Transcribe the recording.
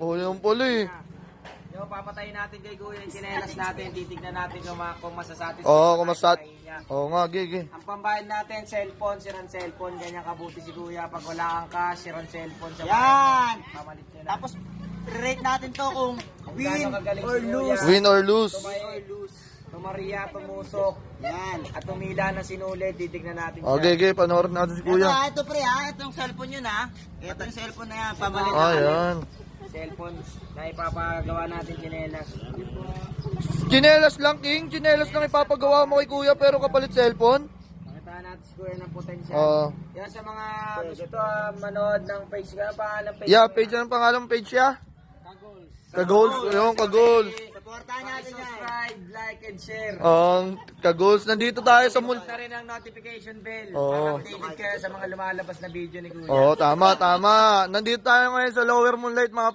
Oh, yung pala eh. Yung papatayin natin kay Kuya, yung chinelas natin, titignan natin kung masasatisfy. Oo, kumasat. Oo nga, gigi. Ang pambayad natin, cellphone, sirang cellphone, ganyan kabuti si Kuya. Pag wala kang cash, sirang cellphone sa Yan! pamalit nyo na. Tapos, rate natin to kung win gaano kagaling or si Kuya. lose. Win or lose. Tumaria, tumusok, Yan. at tumila na sinulit, titignan natin Oh, gigi, panoorin natin si Kuya. Ito pre ha, itong cellphone yun ha. Ito yung cellphone na yan, pamalit. Ayan. Cellphone na ipapagawa natin chinelas. Chinelas lang, King. Chinelas lang ipapagawa mo kay Kuya pero kapalit cellphone. Makita natin si Kuya ng potential. Oo. Yan sa mga gusto manood ng page ka, pangalan page. Yeah, page ng pangalan page siya. Kagols. Kagols, yung Kagols. Supportahan natin yan. Subscribe, like, and share. Kagols, nandito tayo sa Hit na rin ang notification bell. Oo. Para updated kayo sa mga lumalabas na video ni Kuya. Oo, tama, tama. Nandito tayo ngayon sa Lower Moonlight, mga